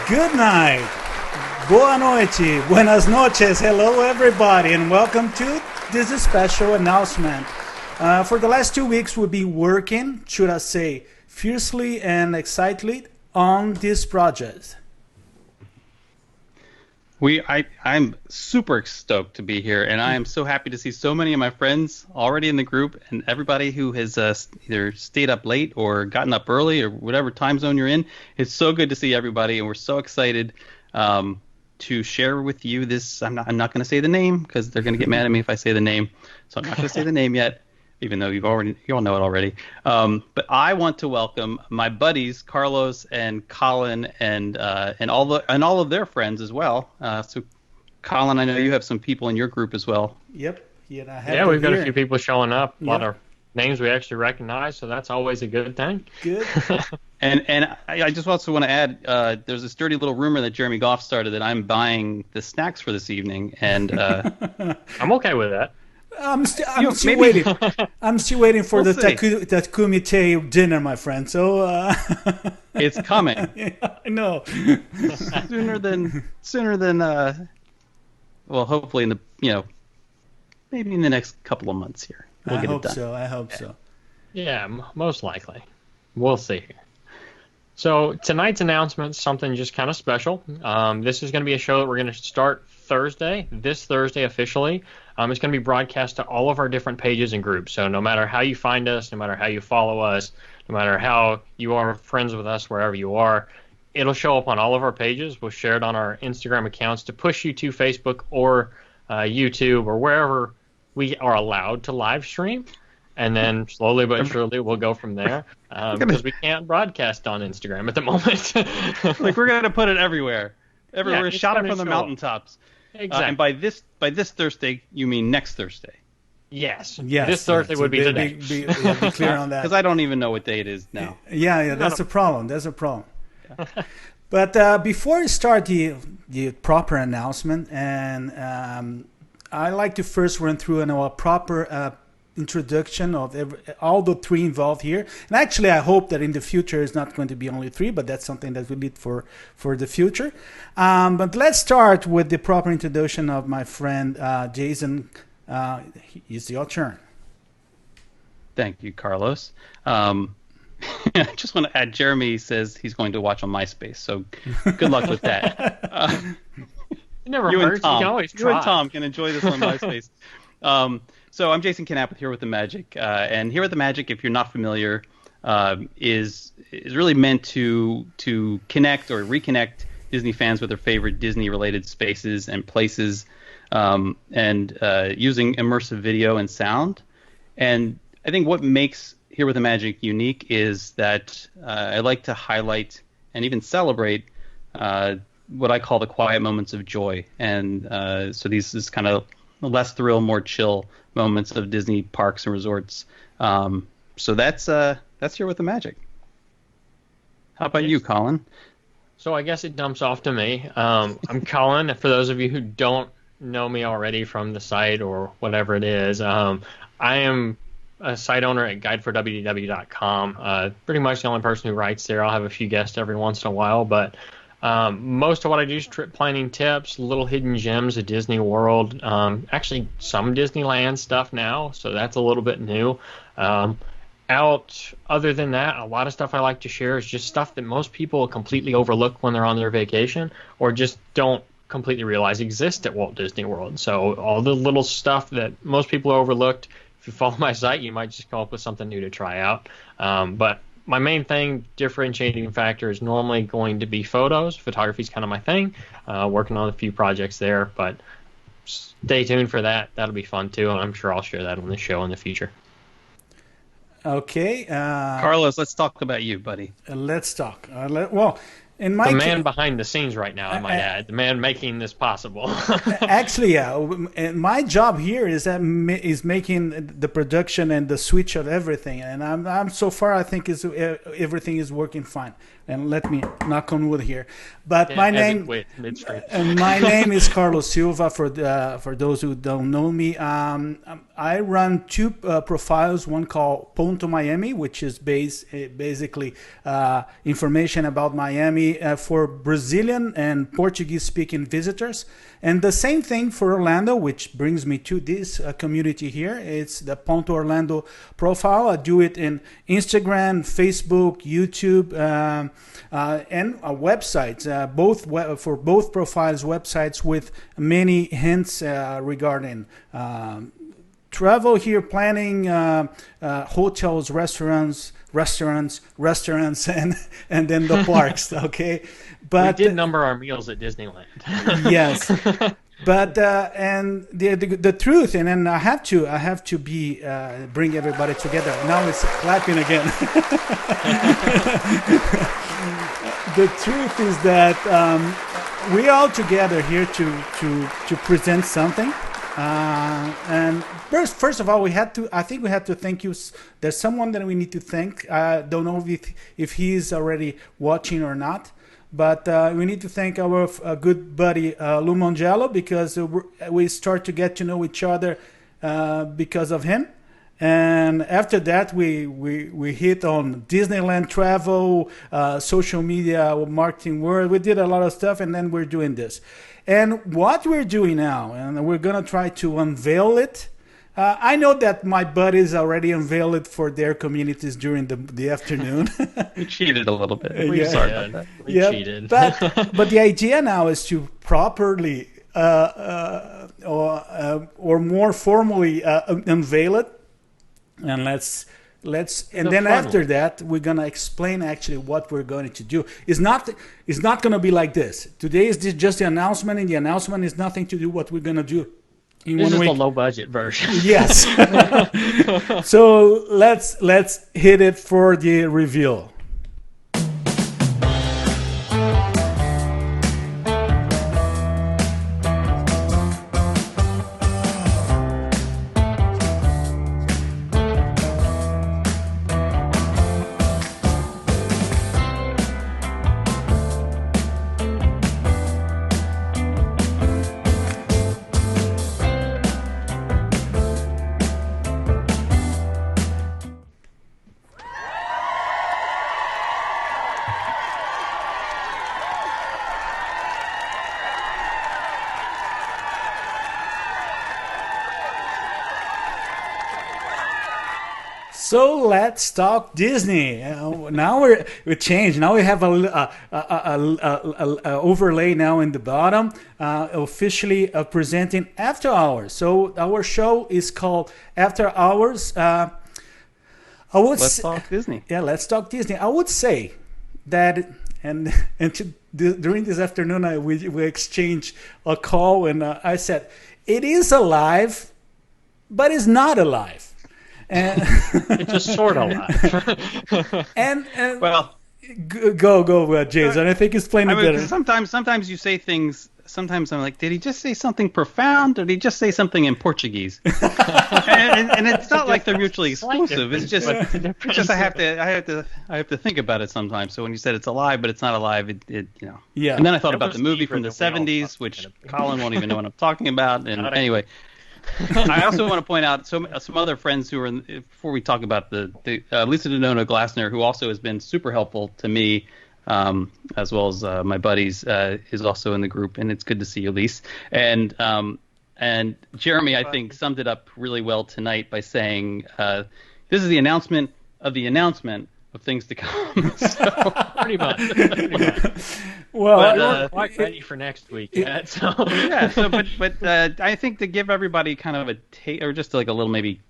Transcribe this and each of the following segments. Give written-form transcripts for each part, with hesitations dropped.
Good night. Boa noite. Buenas noches. Hello, everybody, and welcome to this special announcement. For the last 2 weeks, we've been working, should I say, fiercely and excitedly on this project. I'm super stoked to be here, and I am so happy to see so many of my friends already in the group, and everybody who has either stayed up late or gotten up early or whatever time zone you're in. It's so good to see everybody, and we're so excited to share with you this. I'm not going to say the name because they're going to get mad at me if I say the name, so I'm not going to say the name yet, even though you all know it already. But I want to welcome my buddies Carlos and Colin and all of their friends as well. So, Colin, I know you have some people in your group as well. Yep. Yeah, we've got a few people showing up. A lot of names we actually recognize, so that's always a good thing. Good. And I just also want to add, there's this dirty little rumor that Jeremy Goff started that I'm buying the snacks for this evening, and I'm okay with that. I'm still waiting. I'm still waiting for the Kumite dinner, my friend. So it's coming. Yeah, I know. sooner than well, hopefully in the maybe in the next couple of months here. We'll get it done. I hope so. Yeah, most likely. We'll see. So tonight's announcement is something just kind of special. This is going to be a show that we're going to start this Thursday officially. It's going to be broadcast to all of our different pages and groups. So no matter how you find us, no matter how you follow us, no matter how you are friends with us wherever you are, it'll show up on all of our pages. We'll share it on our Instagram accounts to push you to Facebook or YouTube or wherever we are allowed to live stream. And then slowly but surely we'll go from there because we can't broadcast on Instagram at the moment. Like we're going to put it everywhere. Everywhere, shot it from the mountaintops. Exactly. And by this Thursday, you mean next Thursday? Yes. This Thursday would be today. Be clear on that. Because I don't even know what day it is now. Yeah, that's a problem. Yeah. But before we start the proper announcement, and I like to first run through a proper introduction of all the three involved here. And actually, I hope that in the future it's not going to be only three, but that's something that we need for the future. But let's start with the proper introduction of my friend Jason. It's your turn. Thank you, Carlos. I just want to add, Jeremy says he's going to watch on MySpace, so good luck with that. It never hurts. You can always try. You and Tom can enjoy this on MySpace. So I'm Jason Knapp with Here with the Magic, and Here with the Magic, if you're not familiar, is really meant to connect or reconnect Disney fans with their favorite Disney-related spaces and places, and using immersive video and sound. And I think what makes Here with the Magic unique is that I like to highlight and even celebrate what I call the quiet moments of joy. And so these is kind of less thrill, more chill moments of Disney parks and resorts. So that's Here with the Magic. How about you, Colin? So I guess it dumps off to me. I'm Colin. For those of you who don't know me already from the site or whatever it is, I am a site owner at guideforwdw.com. Pretty much the only person who writes there. I'll have a few guests every once in a while, but most of what I do is trip planning tips, little hidden gems of Disney World, actually some Disneyland stuff now, so that's a little bit new. Other than that, a lot of stuff I like to share is just stuff that most people completely overlook when they're on their vacation or just don't completely realize exist at Walt Disney World. So all the little stuff that most people overlooked, if you follow my site, you might just come up with something new to try out. But my main differentiating factor is normally going to be photos. Photography is kind of my thing. Working on a few projects there, but stay tuned for that. That'll be fun too, and I'm sure I'll share that on the show in the future. Okay. Carlos, let's talk about you, buddy. Let's talk. The man behind the scenes right now, I might add. The man making this possible. Actually, yeah. And my job here is making the production and the switch of everything. And I'm so far, I think everything is working fine. And let me knock on wood here. But my name is Carlos Silva. For those who don't know me, I run two profiles. One called Ponto Miami, which is basically information about Miami be for Brazilian and Portuguese-speaking visitors. And the same thing for Orlando, which brings me to this community here. It's the Ponto Orlando profile. I do it in Instagram, Facebook, YouTube, and websites. For both profiles, websites with many hints regarding travel here, planning, hotels, restaurants, and then the parks. Okay, but we did number our meals at Disneyland. Yes, but and the truth, and then I have to be bring everybody together. Now it's clapping again. The truth is that we all together here to present something. And first of all, I think we had to thank you. There's someone that we need to thank. I don't know if he's already watching or not, but we need to thank our good buddy Lou Mongello, because we start to get to know each other because of him. And after that, we hit on Disneyland travel, social media, marketing world. We did a lot of stuff, and then we're doing this. And what we're doing now, and we're going to try to unveil it. I know that my buddies already unveiled it for their communities during the afternoon. We cheated a little bit. We Sorry about that. cheated. But the idea now is to properly or more formally unveil it. And let's and then after that we're gonna explain actually what we're going to do. It's not gonna be like this. Today is just the announcement, and the announcement is nothing to do what we're gonna do in This 1 is week. the low budget version. Yes. So let's hit it for the reveal. So let's talk Disney. Now we changed. Now we have a overlay now in the bottom, officially presenting After Hours. So our show is called After Hours. Let's talk Disney. Yeah, let's talk Disney. I would say that, during this afternoon, we exchanged a call, and I said, it is alive, but it's not alive. And It's just sort of alive. and Well, go, Jason. I think it's playing it better. sometimes you say things. Sometimes I'm like, did he just say something profound, or did he just say something in Portuguese? and it's not like they're mutually exclusive. It's just I have to think about it sometimes. So when you said it's alive, but it's not alive, it. Yeah. And then I thought That about was the movie deeper from the than we all 70s, thought which it was Colin won't even know what I'm talking about. And Not anyway. I also want to point out some other friends who are before we talk about the Lisa Donono Glassner, who also has been super helpful to me, as well as my buddies, is also in the group, and it's good to see you, Lise. And Jeremy, I think, summed it up really well tonight by saying, "This is the announcement of things to come." So, Pretty much. Well, But, But, we're quite ready for next week yet. So. yeah. So, but I think to give everybody kind of a or just like a little maybe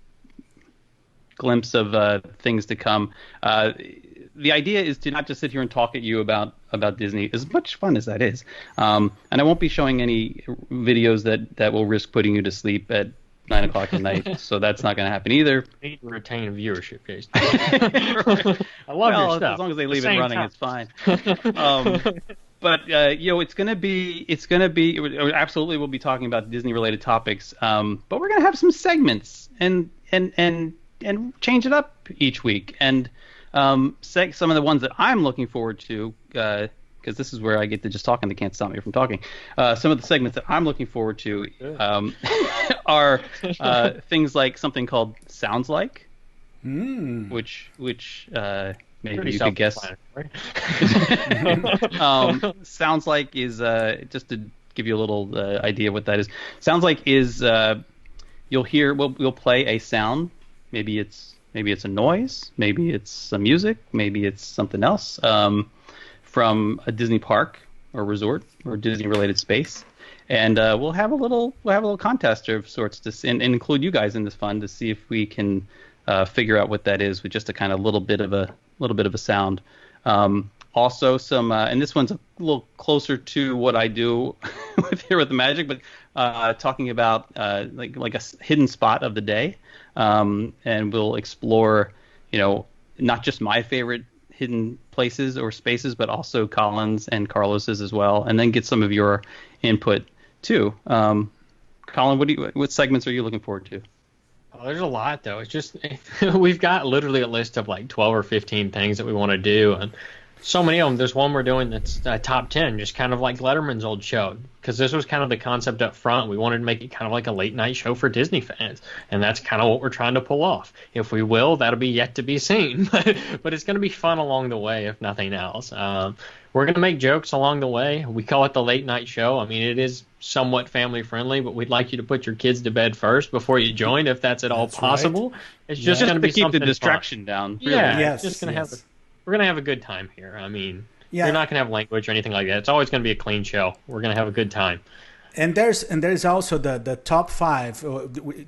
glimpse of things to come. The idea is to not just sit here and talk at you about Disney, as much fun as that is. And I won't be showing any videos that will risk putting you to sleep at 9 o'clock at night, so that's not going to happen either. Need to retain viewership, Jason. I love your stuff. As long as they At the leave it same running, time. it's fine. But it's gonna be. Absolutely, we'll be talking about Disney-related topics. But we're gonna have some segments and change it up each week. And some of the ones that I'm looking forward to, because this is where I get to just talk and they can't stop me from talking. Some of the segments that I'm looking forward to are things like something called Sounds Like, which maybe Pretty you could guess. Sounds like is just to give you a little idea of what that is. Sounds like is you'll hear we'll play a sound. Maybe it's a noise. Maybe it's some music. Maybe it's something else from a Disney park or resort or Disney related space. And we'll have a little contest of sorts and include you guys in this fun to see if we can figure out what that is with just a kind of little bit of a sound. Also, some and this one's a little closer to what I do with the Magic, but talking about like a hidden spot of the day, and we'll explore, not just my favorite hidden places or spaces, but also Colin's and Carlos's as well, and then get some of your input too. Colin, what segments are you looking forward to? Oh, there's a lot, though. It's just we've got literally a list of like 12 or 15 things that we want to do, and so many of them. There's one we're doing that's top 10, just kind of like Letterman's old show, because this was kind of the concept up front. We wanted to make it kind of like a late night show for Disney fans, and that's kind of what we're trying to pull off. If we will, that'll be yet to be seen, but it's going to be fun along the way, if nothing else. We're going to make jokes along the way. We call it the late night show. I mean, it is somewhat family friendly, but we'd like you to put your kids to bed first before you join, if that's at all possible. Right. It's just going to be keep the distraction down. Really. Yeah, yes, just going to we're going to have a good time here. I mean, you're not going to have language or anything like that. It's always going to be a clean show. We're going to have a good time. And there's also the top 5.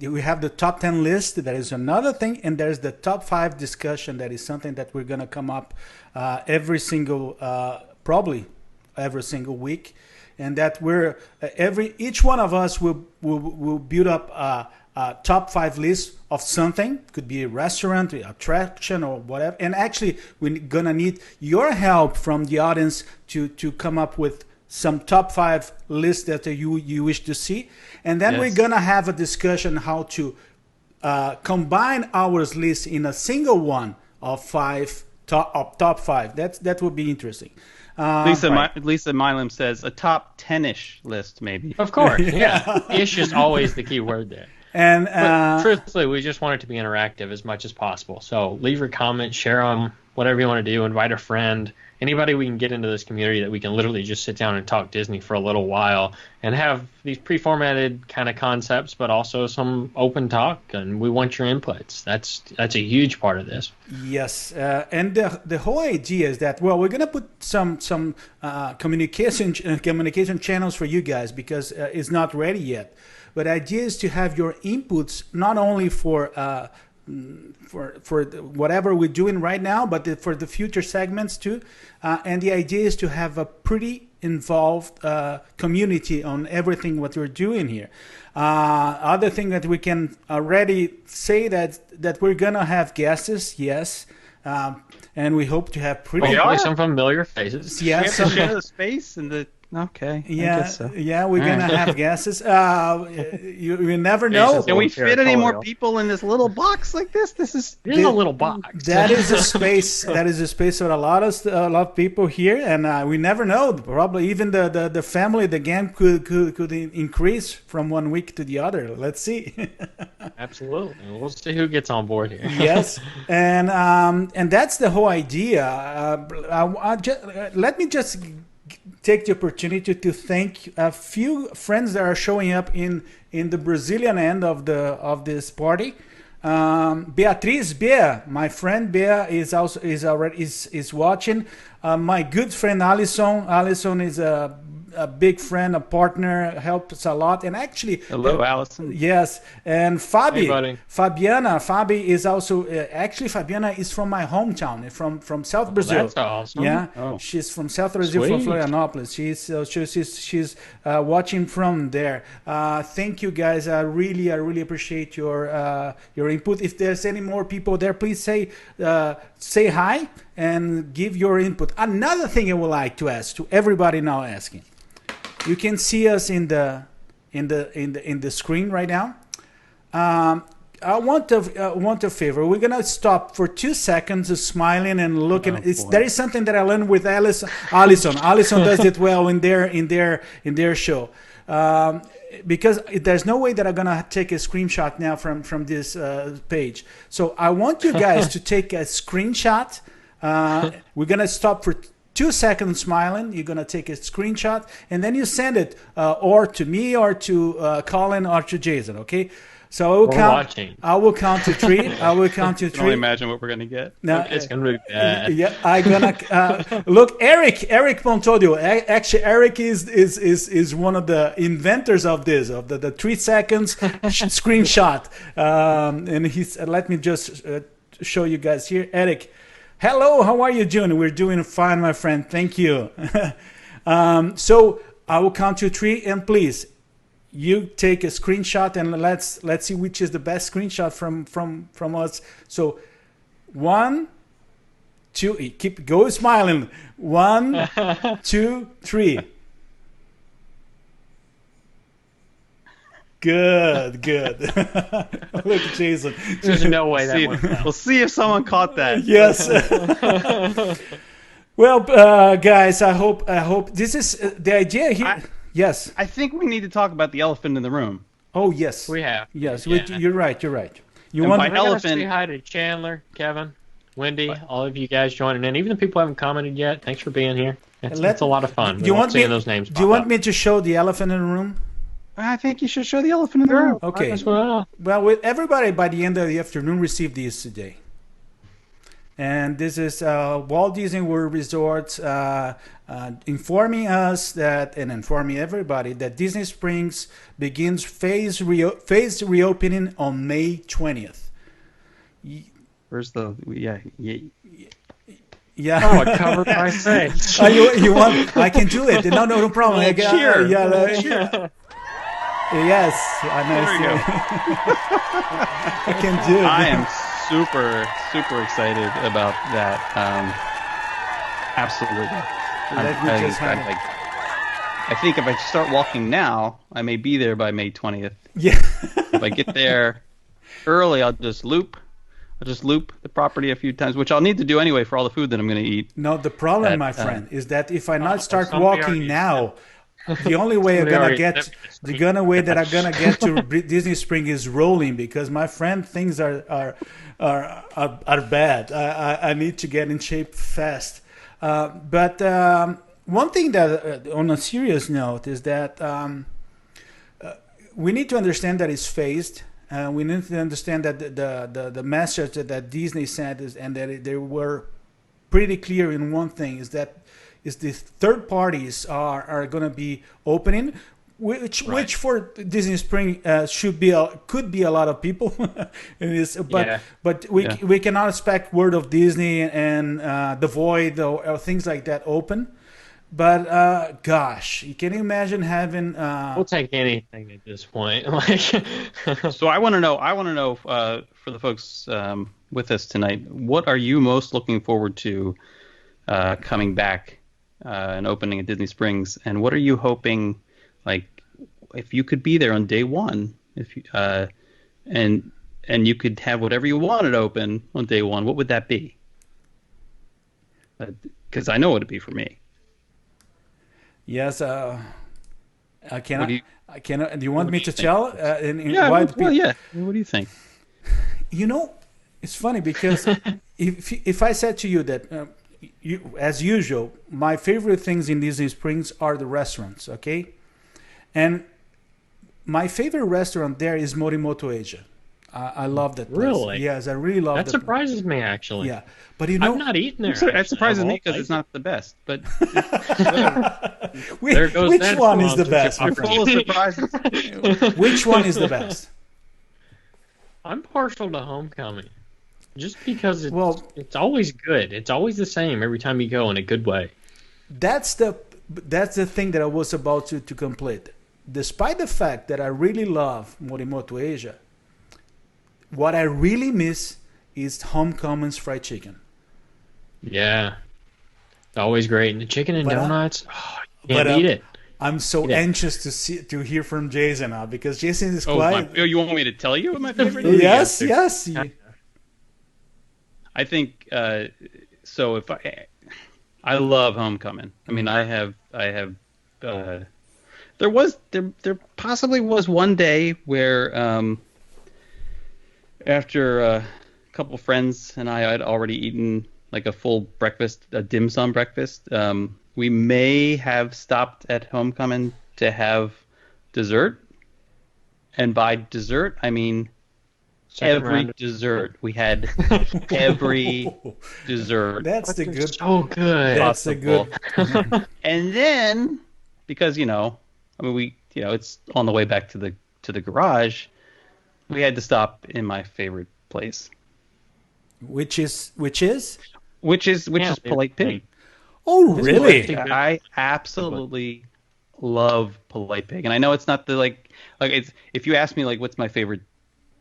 We have the top 10 list. That is another thing, and there's the top 5 discussion. That is something that we're going to come up probably every single week, and that each one of us will build up a top 5 list of something. Could be a restaurant, attraction, or whatever. And actually, we're gonna need your help from the audience to come up with some top 5 lists that you wish to see, and then we're gonna have a discussion how to combine our list in a single one of top 5. That would be interesting. Lisa Milam says a top 10-ish list, maybe. Of course, yeah. Ish is always the key word there. And but truthfully, we just want it to be interactive as much as possible. So leave your comments, share them, whatever you want to do. Invite a friend, anybody we can get into this community that we can literally just sit down and talk Disney for a little while and have these pre-formatted kind of concepts, but also some open talk. And we want your inputs. That's a huge part of this. Yes, and the whole idea is that we're gonna put some communication channels for you guys, because it's not ready yet. But the idea is to have your inputs not only for whatever we're doing right now, but for the future segments too. And the idea is to have a pretty involved community on everything what we're doing here. Other thing that we can already say that we're gonna have guests, yes. And we hope to have some familiar faces. Yes, we have to share the space and the. Okay. Yeah, I guess so. Yeah, we're gonna have guesses. You never know. Can we fit any more people in this little box like this? This is a little box. That is a space. That is a space for a lot of people here, and we never know. Probably even the family, the gang could increase from one week to the other. Let's see. Absolutely, we'll see who gets on board here. Yes, and that's the whole idea. Let me just take the opportunity to thank a few friends that are showing up in the Brazilian end of this party. Beatriz Bea, my friend Bea is watching. My good friend Alison is a big friend, a partner, helps a lot, and actually, hello, Allison. Yes, and Fabi, Fabi is also actually Fabiana is from my hometown, from South Brazil. That's awesome. Yeah, she's from South Brazil, from Florianopolis. She's watching from there. Thank you guys. I really appreciate your input. If there's any more people there, please say hi and give your input. Another thing I would like to ask to everybody now asking. You can see us in the screen right now. I want a favor. We're gonna stop for 2 seconds of smiling and looking. There is something that I learned with Allison. Allison does it well in their show. Because there's no way that I'm gonna take a screenshot now from this page. So I want you guys to take a screenshot We're gonna stop for 2 seconds smiling. You're gonna take a screenshot and then you send it or to me or to Colin or to Jason. Okay. So I will count. Watching. I will count to three. I will count to I can only three. imagine what we're gonna get. Now, It's going to be bad. yeah, I gonna look. Eric Pontodio. Actually, Eric is one of the inventors of this, of the 3 seconds screenshot. And he's let me just show you guys here. Eric, hello, how are you doing? We're doing fine, my friend. Thank you. So I will count to three, and please, you take a screenshot and let's see which is the best screenshot from us. So 1, 2, keep go smiling. 1, 2, 3. Good. Look, Jason. There's no way See- that went well. we'll see if someone caught that. Yes. Well, guys, I hope this is the idea here. Yes. I think we need to talk about the elephant in the room. Oh, yes. We have. Yes. Yeah. You're right. You And want? by I gotta elephant- say hi to Chandler, Kevin, Wendy, all of you guys joining in. Even the people who haven't commented yet, thanks for being here. It's a lot of fun. Do you want seeing me? those names? Do you want me to show the elephant in the room? I think you should show the elephant in the room. Okay. As well. Well, with everybody by the end of the afternoon received these today. And this is Walt Disney World Resort informing us that, and informing everybody that Disney Springs begins phased reopening on May 20th. Where's the yeah? Yeah. Oh, a cover by say. You want? I can do it. No problem. I got, cheer. Yes, I know. There we go. I can do it. I am super excited about that. Absolutely. Let me just have it. I think if I start walking now, I may be there by May 20th. Yeah. If I get there early, I'll just loop the property a few times, which I'll need to do anyway for all the food that I'm going to eat. No, the problem, That, my friend, is that if I not start somebody walking already now, the only way I'm Somebody gonna already get said this. the gonna way that I'm gonna get to Disney Spring is rolling because my friend things are bad. I need to get in shape fast. But one thing that on a serious note is that we need to understand that it's phased. We need to understand that the message that Disney sent is, and that they were pretty clear in one thing is that is the third parties are going to be opening, which for Disney Spring could be a lot of people. It is, but we cannot expect World of Disney and The Void or things like that open. But gosh, can you imagine having? We'll take anything at this point. Like, So I want to know for the folks with us tonight, what are you most looking forward to coming back and opening at Disney Springs, and what are you hoping, like, if you could be there on day one, if you, and you could have whatever you wanted open on day one, what would that be? Because I know what it'd be for me. Yes, I cannot. What do you- I cannot. Do you want me to think? tell? Yeah, What do you think? You know, it's funny because if I said to you that, as usual, my favorite things in Disney Springs are the restaurants, okay? And my favorite restaurant there is Morimoto Asia. I love that place. Really? Yes, I really love that that. surprises me, actually. Yeah, but you know, I've not eaten there. So that actually, surprises of me all because it's places. not the best, but which, There goes which that one is the sponsorship best? you're full of surprises. Which one is the best? I'm partial to Homecoming, just because it's always good. It's always the same every time you go in a good way. That's the thing that I was about to complete. Despite the fact that I really love Morimoto Asia, what I really miss is Homecoming's fried chicken. Yeah, it's always great. And the chicken and But donuts, you can't beat it. I'm so Yeah. anxious to hear from Jason now because Jason is Oh, quite. you want me to tell you what my favorite is? Yes. I think so. If I love Homecoming. I mean, I have. There possibly was one day where after a couple friends and I had already eaten like a full breakfast, a dim sum breakfast. We may have stopped at Homecoming to have dessert, and by dessert I mean Second every round. dessert. We had every dessert That's the good. So good. That's the good. and then because I mean it's on the way back to the garage, we had to stop in my favorite place, Which is? which is Polite Pig. Oh, really? Pig. I absolutely love Polite Pig, and I know it's not the like it's, if you ask me like what's my favorite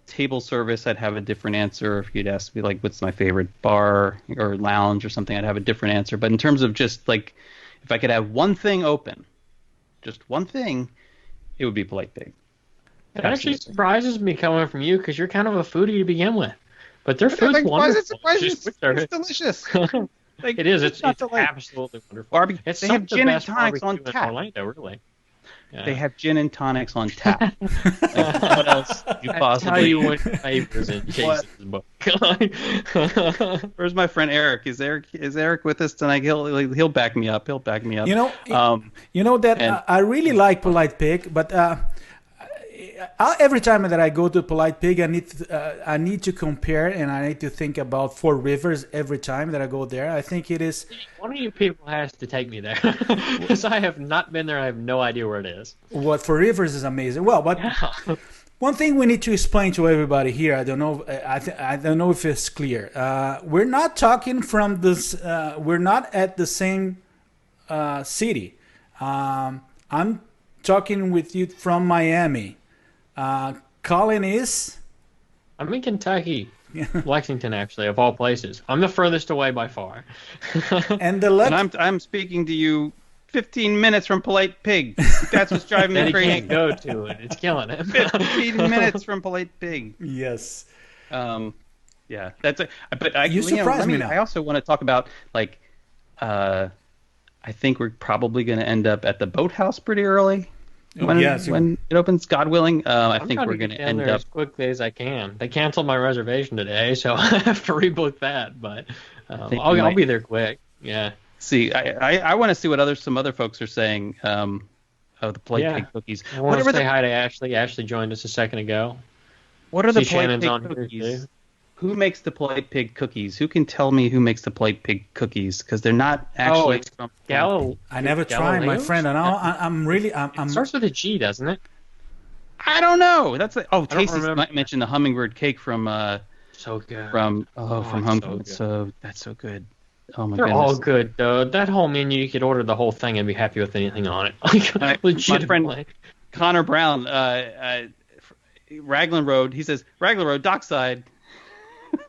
table service, I'd have a different answer. If you'd ask me like what's my favorite bar or lounge or something, I'd have a different answer. But in terms of just like if I could have one thing open, just one thing, it would be Polite Pig. It actually surprises me coming from you because you're kind of a foodie to begin with. But their food's Like, why is wonderful. it surprising? Just with It's their- delicious. Like, It is. It's not to like absolutely wonderful. barbecue. It's They some have of the gin and best tonics on barbecue in tap. Orlando, really. Yeah. They have gin and tonics on tap. Like, what else could you That's how possibly? you win favors in Jason's book. Where's my friend Eric? Is Eric with us tonight? He'll back me up. He'll back me up. You know that and- I really like Polite Pig, but every time that I go to Polite Pig, I need to compare and I need to think about Four Rivers every time that I go there. I think it is One of you people has to take me there because I have not been there. I have no idea where it is. what Four Rivers is amazing. Well, but one thing we need to explain to everybody here, I don't know, I don't know if it's clear. We're not talking from this. We're not at the same city. I'm talking with you from Miami. Colin is. I'm in Kentucky, Lexington, actually, of all places. I'm the furthest away by far. And the and I'm speaking to you 15 minutes from Polite Pig. That's what's driving And me he crazy. can't go to it. It's killing him. 15 minutes from Polite Pig. Yes. Yeah, that's it. But You surprised me now. I also want to talk about like, I think we're probably going to end up at the Boathouse pretty early. When it opens, God willing, I think we're going to end there up. as quickly as I can. They canceled my reservation today, so I have to rebook that. But think we I'll might- be there quick. Yeah. See, I want to see what some other folks are saying. Of the Polite Pig cookies. I want to What are say the hi to Ashley. Ashley joined us a second ago. What are the See, Polite Shannon's Pig on here, cookies? too. Who makes the Polite Pig cookies? Who can tell me who makes the Polite Pig cookies? Because they're not actually it's from I never tried, my Galileo's? friend, and I'm really It starts with a G, doesn't it? I don't know. That's like, Tasty remember. might mention the hummingbird cake from So good. from it's Homecoming. so That's so good. Oh my They're goodness. all good, though. That whole menu, you could order the whole thing and be happy with anything on it. My Legitimately. friend Connor Brown, Raglan Road. He says Raglan Road, Dockside.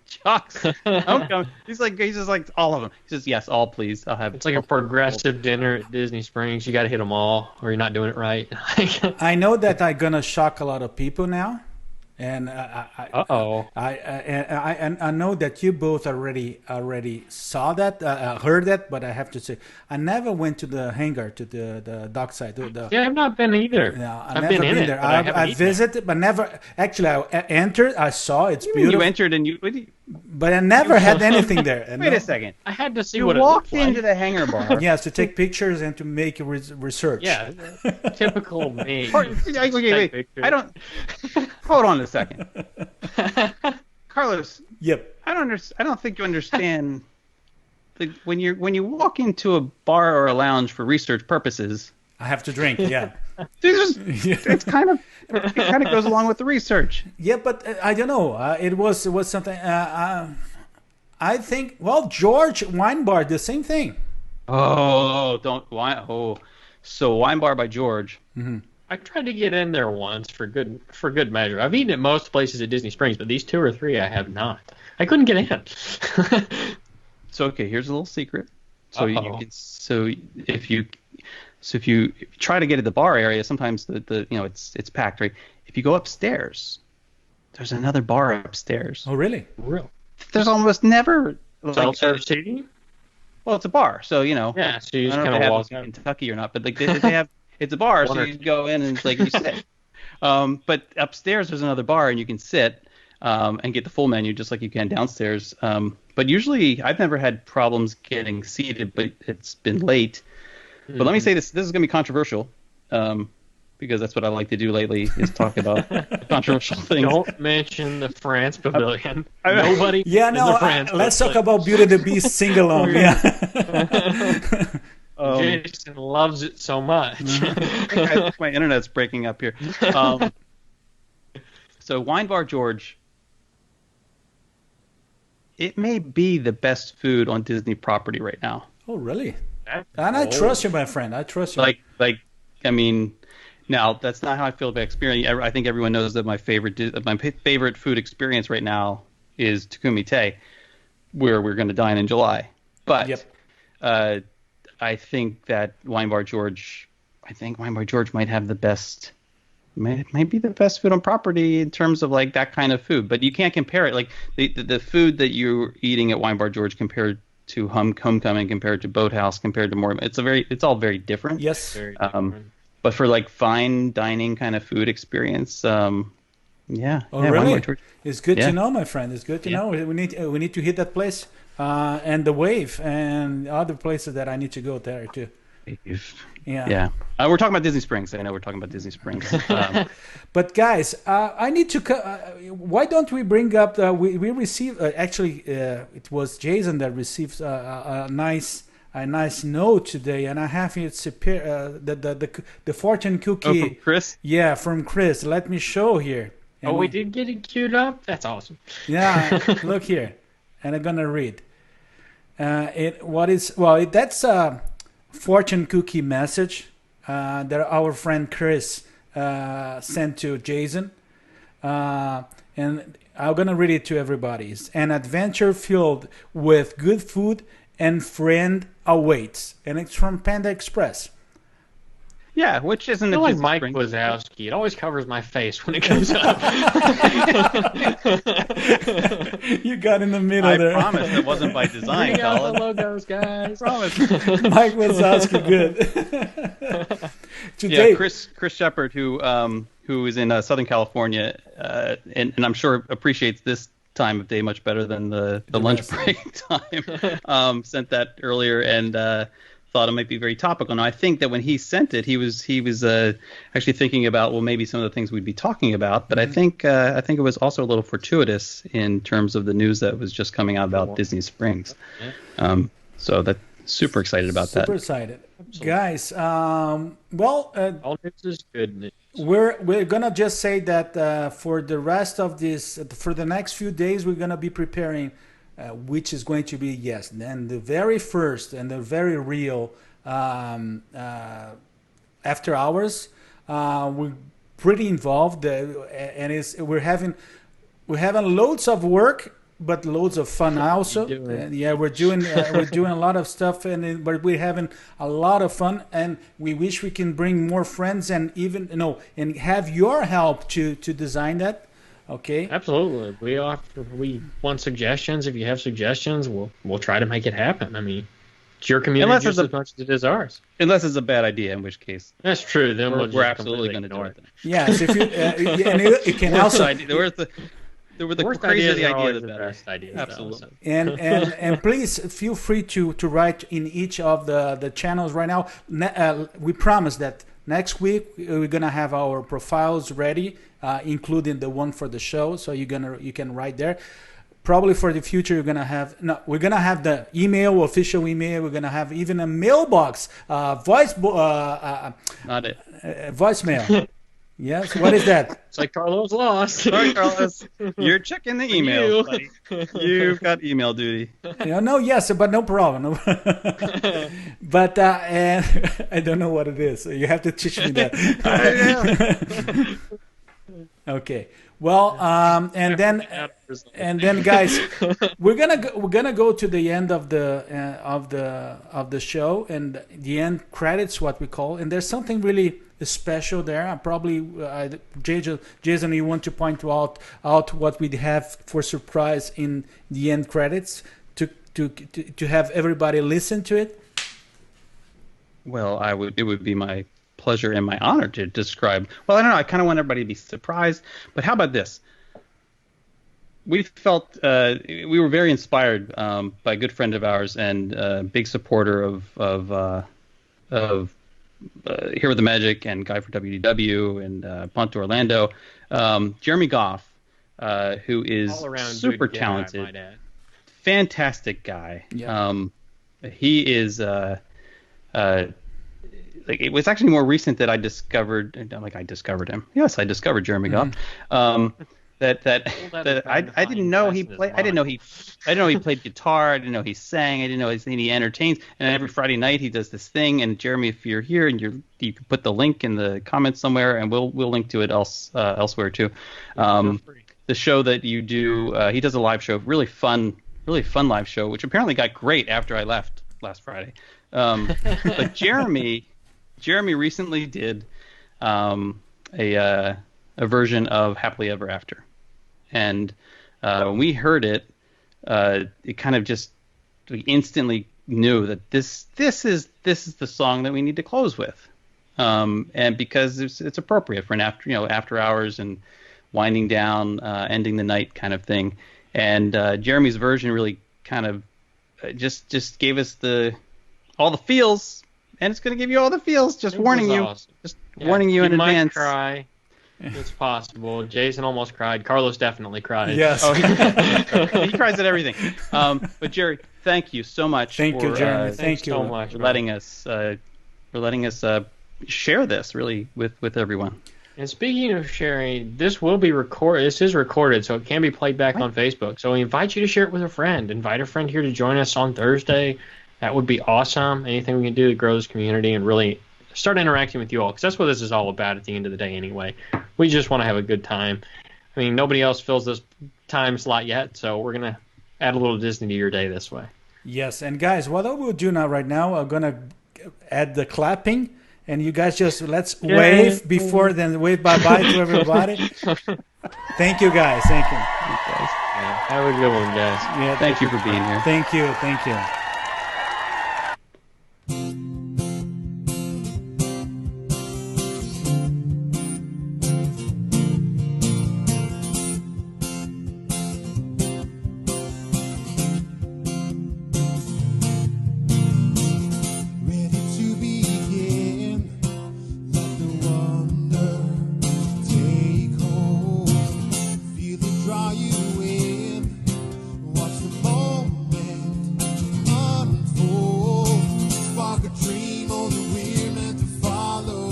Jocks. Homecoming. He's just like all of them. He says yes, all please. I'll have. It's like a progressive dinner at Disney Springs. You got to hit them all, or you're not doing it right. I know that I'm gonna shock a lot of people now, and Uh-oh. I know that you both already saw that, heard that, but I have to say I never went to the hangar to the dockside. Yeah, I've not been either. No, I've been in it, there. but I haven't I eaten it. visited, but never. Actually, I entered. I saw it's beautiful, You entered and you. but I never had anything there. And Wait no- a second. I had to see You what walked it looked into like. the hangar bar. Yes, to take pictures and to make research. Yeah, typical me. Okay, wait. pictures. I don't. Hold on a second, Carlos. Yep. I don't think you understand. When you walk into a bar or a lounge for research purposes, I have to drink. Yeah. it kind of goes along with the research. Yeah, but I don't know. It was something. I think. Well, George Weinbar, the same thing. So Wine Bar by George. I tried to get in there once for good measure. I've eaten at most places at Disney Springs, but these two or three I have not. I couldn't get in. So okay, here's a little secret. So Uh-oh. if you try to get at the bar area, sometimes the it's packed, right? If you go upstairs, there's another bar upstairs. Oh, really? Real. There's almost never Self-serve seating? well, it's a bar, so Yeah, so you I just don't know if kind they of have walk this in out. Kentucky or not, but they have it's a bar, so One or you go in and it's like you sit. But upstairs there's another bar and you can sit. and get the full menu just like you can downstairs. But usually, I've never had problems getting seated, but it's been late. But let me say this is going to be controversial, because that's what I like to do lately, is talk about controversial things. Don't mention the France Pavilion. Nobody. Yeah, in no. the France Let's talk Pavilion. about Beauty and the Beast sing-along. Yeah. Jason loves it so much. I think my internet's breaking up here. So Wine Bar George, it may be the best food on Disney property right now. Oh, really? And I trust you, my friend. I trust you. I mean, now that's not how I feel about experience. I think everyone knows that my favorite food experience right now is Takumi Te, where we're going to dine in July. But I think that Wine Bar George might have the best. Might be the best food on property in terms of like that kind of food, but you can't compare it. Like the food that you're eating at Wine Bar George compared to Homecoming, compared to Boathouse, compared to more, it's all very different. Yes. Very different. But for like fine dining kind of food experience, Oh, Wine really? Bar George. It's good Yeah. to know, my friend. It's good to know. We need to hit that place, and the Wave, and other places that I need to go there too. Yeah. We're talking about Disney Springs. I know we're talking about Disney Springs. But guys, I need to. Why don't we bring up? We received actually. It was Jason that received a nice note today, and I have here the fortune cookie. From Chris. Yeah, from Chris. Let me show here. Oh, we did get it queued up? That's awesome. Yeah, look here, and I'm gonna read. That's a fortune cookie message that our friend Chris sent to Jason, and I'm gonna read it to everybody. It's an adventure filled with good food and friend awaits, and it's from Panda Express. Yeah, which isn't I feel a like Disney Mike Springs. Wazowski. It always covers my face when it comes up. You got in the middle I there. promise it wasn't by design, Bring out the Colin. logos, guys. Promise. Mike Wazowski, good. Today, Yeah, Chris Shepard, who is in Southern California, and I'm sure appreciates this time of day much better than the lunch rest. break time. Sent that earlier and thought it might be very topical. Now I think that when he sent it, he was actually thinking about maybe some of the things we'd be talking about. But I think it was also a little fortuitous in terms of the news that was just coming out about Disney Springs. So that super excited about super that. excited, guys. Well, All news is good news. we're gonna just say that for the rest of this, for the next few days, we're gonna be preparing, which is going to be then the very first and the very real after hours. We're pretty involved, and we're having loads of work, but loads of fun also. Yeah, we're doing a lot of stuff, but we're having a lot of fun, and we wish we can bring more friends and even and have your help to design that. Okay. Absolutely. We want suggestions. If you have suggestions, we'll try to make it happen. I mean, it's your community Unless just it's as much as it is ours. Unless it's a bad idea, in which case That's true. Then we're absolutely going to do it. Then. Yes, if you and it can also The Worst crazier ideas the are idea, always the the better. best ideas. Absolutely. and please feel free to write in each of the channels right now. We promise that next week we're gonna have our profiles ready, including the one for the show. So you can write there. Probably for the future we're gonna have the official email. We're gonna have even a mailbox, Not it. voicemail. Yes, what is that? It's like Carlos lost. Sorry, Carlos. You're checking the email, You. buddy. You've got email duty. Yes, but no problem. But and I don't know what it is. So you have to teach me that. Okay. Well, and then, guys, we're gonna go to the end of the show, and the end credits, what we call, and there's something really special there. I probably Jason, you want to point out what we have for surprise in the end credits to have everybody listen to it. Well, it would be my pleasure and my honor to describe. Well, I don't know. I kind of want everybody to be surprised. But how about this? we felt we were very inspired by a good friend of ours and big supporter of Here with the Magic and Guy for WDW and Punt to Orlando, Jeremy Goff, who is All-around super good guy, talented, might add. fantastic guy. Yeah. He is like, it was actually more recent that I discovered him. Yes, I discovered Jeremy Goff. That I didn't know he played. I didn't know he played guitar. I didn't know he sang. I didn't know he entertains. And every Friday night he does this thing. And Jeremy, if you're here and you can put the link in the comments somewhere, and we'll link to it elsewhere too. The show that you do, he does a live show, really fun live show, which apparently got great after I left last Friday. But Jeremy recently did a version of Happily Ever After, and when we heard it, it kind of just, we instantly knew that this is the song that we need to close with, and because it's appropriate for an after hours and winding down, ending the night kind of thing, and Jeremy's version really kind of just gave us all the feels, and it's going to give you all the feels. Just warning you, awesome. Warning you in advance. Might cry. It's possible. Jason almost cried. Carlos definitely cried. Yes. Oh, he cries at everything. But Jerry, thank you so much. Thank you, Jeremy. Thanks Thank you so much for letting us share this really with everyone. And speaking of sharing, this will be recorded. This is recorded, so it can be played back on Facebook. So we invite you to share it with a friend. Invite a friend here to join us on Thursday. That would be awesome. Anything we can do to grow this community and really start interacting with you all, because that's what this is all about at the end of the day anyway. We just want to have a good time. I mean, nobody else fills this time slot yet, so we're going to add a little Disney to your day this way. Yes, and guys, what I will do now right now, I'm going to add the clapping, and you guys just let's wave before, then wave bye-bye to everybody. Thank you, guys. Thank you. Yeah, have a good one, guys. Yeah, Thank you for being here. Thank you. Thank you. Ready to begin, let the wonder take hold. Feel it draw you in, watch the moment unfold. Spark a dream on the we're meant to follow,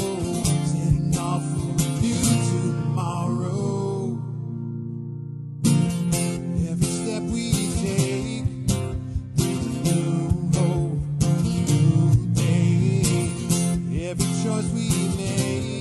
setting off for a new tomorrow. Every step we take brings a new hope, new day. Every choice we make